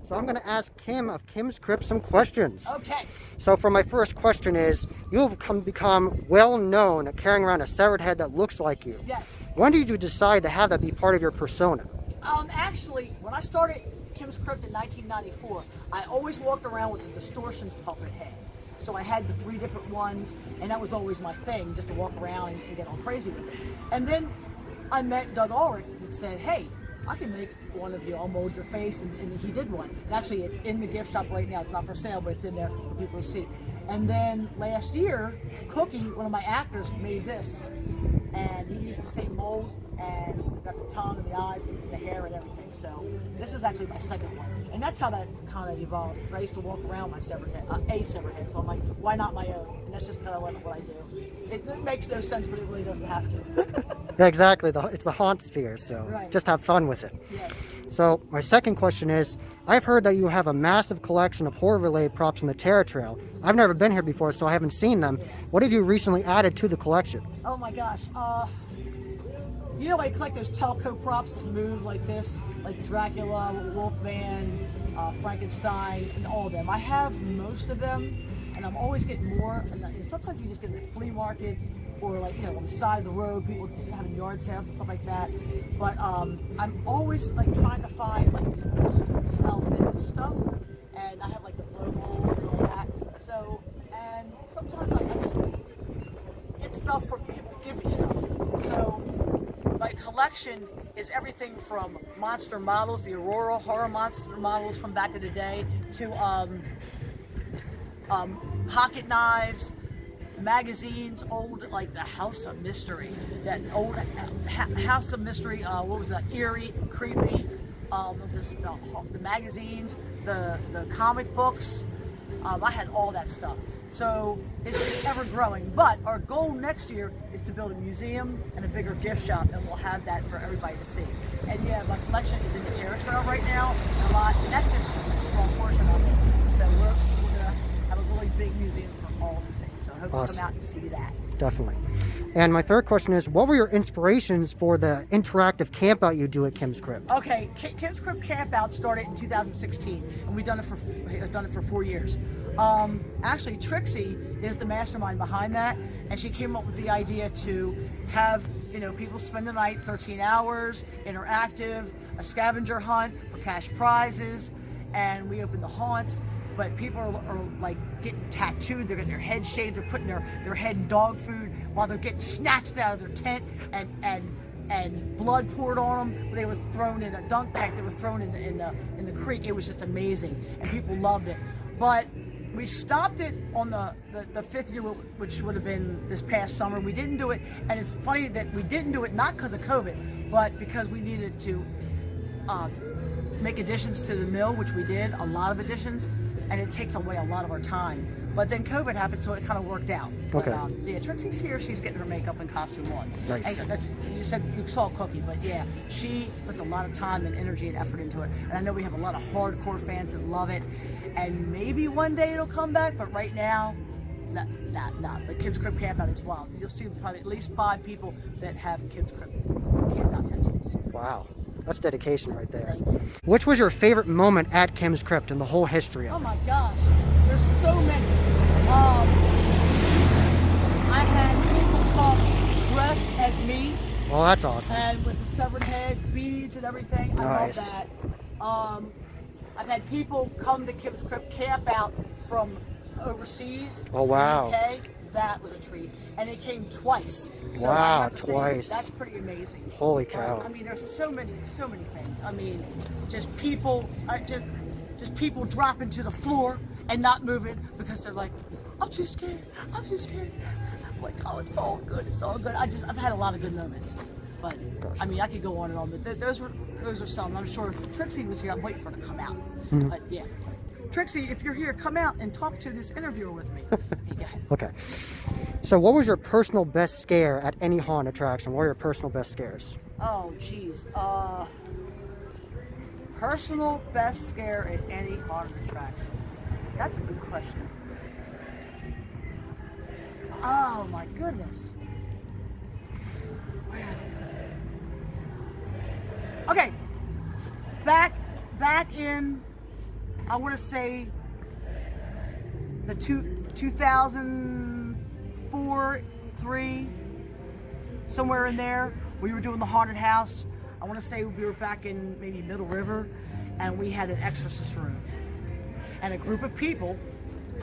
So I'm going to ask Kim of Kim's Krypt some questions. Okay. So for my first question is, you've become well known at carrying around a severed head that looks like you. Yes. When did you decide to have that be part of your persona? Actually, when I started Kim's Krypt in 1994, I always walked around with a distortions puppet head. So I had the 3 different ones, and that was always my thing, just to walk around and get all crazy with it. And then I met Doug Ulrich that said, hey, I can make one of you, I'll mold your face, and he did one. And actually, it's in the gift shop right now. It's not for sale, but it's in there for people to see. And then last year, Cookie, one of my actors, made this, and he used the same mold, and got the tongue and the eyes and the hair and everything. So this is actually my second one, and that's how that kind of evolved. Because I used to walk around my severed head, a severed head. So I'm like, why not my own? And that's just kind of what I do. It makes no sense, but it really doesn't have to. Yeah, exactly. It's the haunt sphere, so Right. just have fun with it. Yes. So my second question is, I've heard that you have a massive collection of horror-related props in the Terror Trail. I've never been here before, so I haven't seen them. What have you recently added to the collection? Oh my gosh. You know, I collect those telco props that move like this, like Dracula, Wolfman, Frankenstein, and all of them. I have most of them, and I'm always getting more. And sometimes you just get them at flea markets, or like, you know, on the side of the road, people just having yard sales and stuff like that. But I'm always like trying to find like the old style vintage stuff, and I have like the blowholes and all that. So, and sometimes I just get stuff for people to give me stuff. So my collection is everything from monster models, the Aurora horror monster models from back in the day, to pocket knives, magazines, old, like the House of Mystery, that old House of Mystery, what was that, eerie, creepy, the magazines, the comic books. I had all that stuff. So it's ever growing. But our goal next year is to build a museum and a bigger gift shop, and we'll have that for everybody to see. And yeah, my collection is in the Terror Trail right now, and that's just a small portion of it. So we're gonna have a really big museum for all to see. So I hope you come out and see that. Definitely. And my third question is, what were your inspirations for the interactive campout you do at Kim's Krypt? Okay, Kim's Krypt Campout started in 2016, and we've done it for 4 years. Actually, Trixie is the mastermind behind that, and she came up with the idea to have, you know, people spend the night, 13 hours, interactive, a scavenger hunt for cash prizes, and we open the haunts. But people are like getting tattooed, they're getting their head shaved, they're putting their head in dog food while they're getting snatched out of their tent and blood poured on them. They were thrown in a dunk tank, they were thrown in the creek. It was just amazing, and people loved it. But we stopped it on the 5th year, which would have been this past summer. We didn't do it, and it's funny that we didn't do it not because of COVID, but because we needed to make additions to the mill, which we did, a lot of additions, and it takes away a lot of our time. But then COVID happened, so it kind of worked out. Okay. But, yeah, Trixie's here. She's getting her makeup and costume on. Nice. And you said you saw Cookie, but yeah, she puts a lot of time and energy and effort into it. And I know we have a lot of hardcore fans that love it. And maybe one day it'll come back, but right now, not. The Kim's Krypt Campout is wild. You'll see probably at least 5 people that have Kim's Krypt Campout tattoos. Wow. That's dedication right there. Which was your favorite moment at Kim's Krypt in the whole history of it? Oh my gosh, there's so many. I had people come dressed as me. Oh, that's awesome. And with the severed head, beads and everything. Nice. I love that. I've had people come to Kim's Krypt Campout from overseas. Oh, wow. UK. That was a treat. And it came twice. So Wow, I have to say, twice. that's pretty amazing. Holy cow. I mean, there's so many things. I mean, just people, just people dropping to the floor and not moving because they're like, I'm too scared. I'm like, oh, it's all good. It's all good. I've had a lot of good moments. But I mean, I could go on and on. But those were some. I'm sure if Trixie was here, I'm waiting for her to come out. Mm-hmm. But yeah, Trixie, if you're here, come out and talk to this interviewer with me. Okay, go ahead. Okay. So what was your personal best scare at any haunt attraction? What are your personal best scares? Oh, geez. Personal best scare at any haunted attraction. That's a good question. Oh my goodness. Okay. Back in I want to say the 2004, 3, somewhere in there. We were doing the haunted house. I want to say we were back in maybe Middle River, and we had an exorcist room. And a group of people,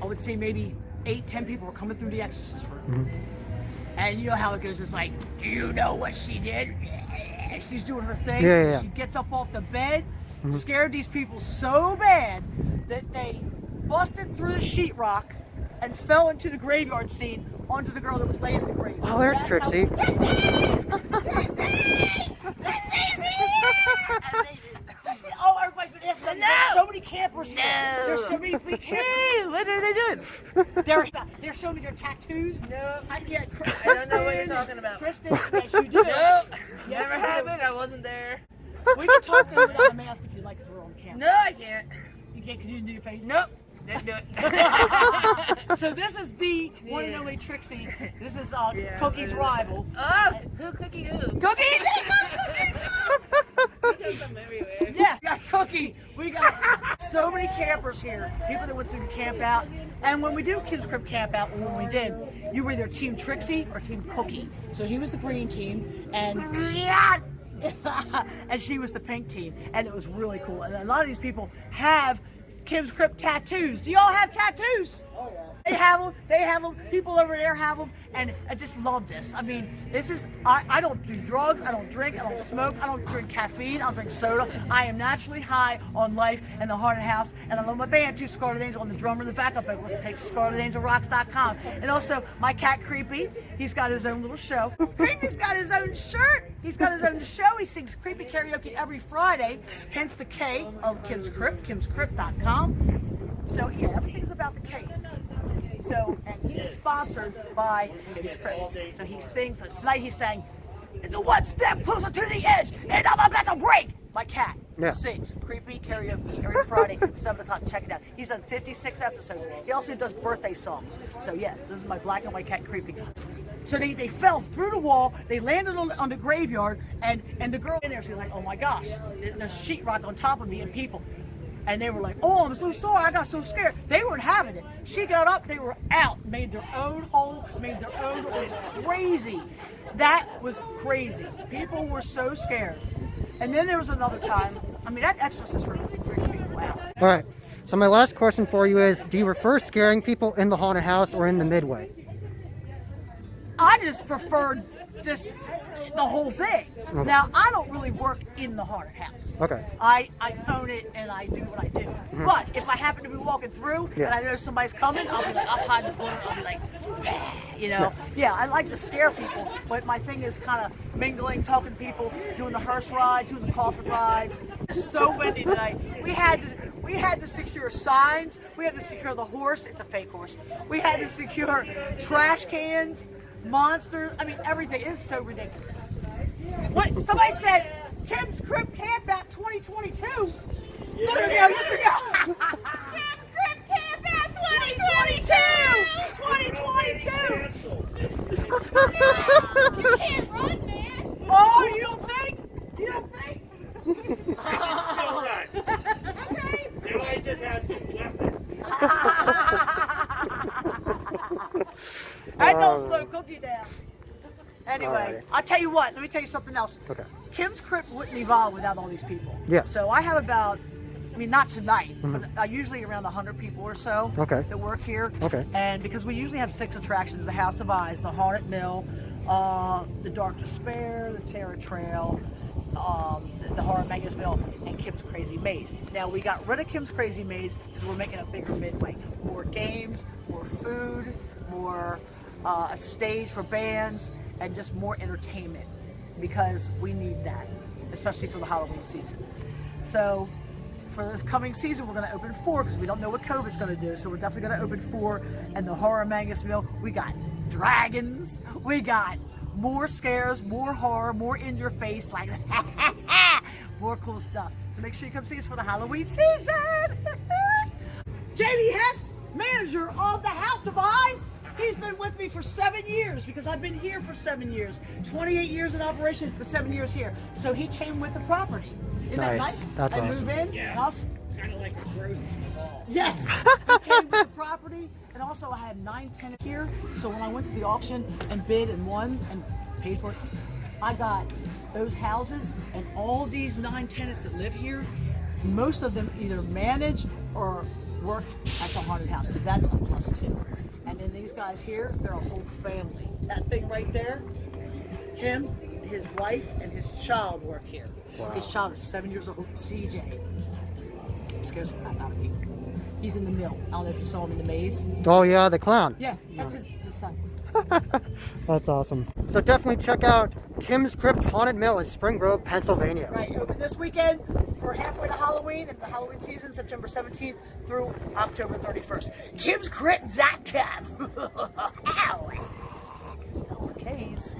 I would say maybe 8, 10 people were coming through the exorcist room. Mm-hmm. And you know how it goes, it's like, do you know what she did? She's doing her thing. Yeah. She gets up off the bed, scared these people so bad that they busted through the sheetrock and fell into the graveyard scene onto the girl that was laying in the grave. Oh, there's Trixie. Oh, everybody's been asking. No. There's so many campers here. No. There's so many people. Hey, what are they doing? They're showing me their tattoos. No. I don't know what you're talking about. Kristen, yes, you do. Nope. Yes, Never you do. happened. I wasn't there. We can talk to them without a mask if you like, because we're on camera. No, I can't. You can't because you didn't do your face? Nope. Didn't do it. So this is the one and only Trixie. This is Cookie's rival. Oh, who cookie who? Cookies! We got them everywhere. Yes, we got Cookie. We got so many campers here. People that went through the Campout. And when we do Kids Krypt Campout, when we did, you were either Team Trixie or Team Cookie. So he was the green team, and and she was the pink team, and it was really cool. And a lot of these people have Kim's Krypt tattoos. Do y'all have tattoos? Oh yeah. They have them. People over there have them, and I just love this. I mean, this is, I don't do drugs, I don't drink, I don't smoke, I don't drink caffeine, I don't drink soda. I am naturally high on life and the haunted house, and I love my band too, Scarlet Angel, and the drummer in the backup vocalist. Take ScarletAngelRocks.com. And also, my cat Creepy, he's got his own little show. Creepy's got his own shirt. He's got his own show. He sings Creepy Karaoke every Friday, hence the K of Kim's Krypt, KimsKrypt.com. So yeah, everything's about the K. So, and he's sponsored by Kim's Krypt. So he sings, tonight he sang, "The one step closer to the edge, and I'm about to break." My cat sings Creepy Karaoke every Friday, 7 o'clock. Check it out. He's done 56 episodes. He also does birthday songs. So yeah, this is my black and white cat Creepy. So they fell through the wall, they landed on the graveyard, and the girl in there, she's like, oh my gosh, there's sheetrock on top of me and people. And they were like, oh, I'm so sorry, I got so scared. They weren't having it. She got up, they were out, made their own hole, made their own, it was crazy. That was crazy. People were so scared. And then there was another time, I mean, that exorcist room freaked me out. All right. So my last question for you is, do you prefer scaring people in the haunted house or in the Midway? I just preferred just the whole thing. Okay. Now, I don't really work in the haunted house. Okay. I own it and I do what I do. Mm-hmm. But if I happen to be walking through and I know somebody's coming, I'll be like, I'll hide in the corner, I'll be like, you know. Yeah, I like to scare people, but my thing is kind of mingling, talking to people, doing the hearse rides, doing the coffin rides. It's so windy tonight. We had to secure signs. We had to secure the horse. It's a fake horse. We had to secure trash cans, monsters. I mean, everything is so ridiculous. What somebody said, Kim's Krypt Campout 2022. Look at me go, look at me go. Kim's Krypt Campout 2022. 2022. You can't run, man. Oh, you don't think? You don't think? Okay. Do I just have to That don't slow Cookie down. Anyway, right. I'll tell you what, let me tell you something else. Okay. Kim's Krypt wouldn't evolve without all these people. Yes. So I have about, I mean, not tonight, but usually around 100 people or so that work here. Okay. And because we usually have 6 attractions, the House of Eyes, the Haunted Mill, the Dark Despair, the Terror Trail, the Horror Magus Mill, and Kim's Crazy Maze. Now, we got rid of Kim's Crazy Maze because we're making a bigger Midway. More games, more food, more a stage for bands, and just more entertainment, because we need that, especially for the Halloween season. So for this coming season, we're going to open 4 because we don't know what COVID's going to do. So we're definitely going to open 4. And the Horror Magus Mill, we got dragons, we got more scares, more horror, more in your face, like more cool stuff. So make sure you come see us for the Halloween season. Jamie Hess, manager of the House of Eyes. He's been with me for 7 years because I've been here for 7 years. 28 years in operation, but 7 years here. So he came with the property. Isn't that nice? That's I awesome. move in. Yeah. And I'll, kind of like the growth Yes, it came with the property, and also I had 9 tenants here. So when I went to the auction and bid and won and paid for it, I got those houses and all these 9 tenants that live here. Most of them either manage or work at the haunted house, so that's a plus too. And then these guys here, they're a whole family. That thing right there, him, his wife, and his child work here. Wow. His child is 7 years old, CJ. Scares the crap out of me. He's in the mill. I don't know if you saw him in the maze. Oh yeah, the clown. Yeah, that's his son. That's awesome. So definitely check out Kim's Krypt Haunted Mill in Spring Grove, Pennsylvania. Right, open this weekend for halfway to Halloween and the Halloween season, September 17th through October 31st. Kim'sKrypt.com. Ow! Spell the K's.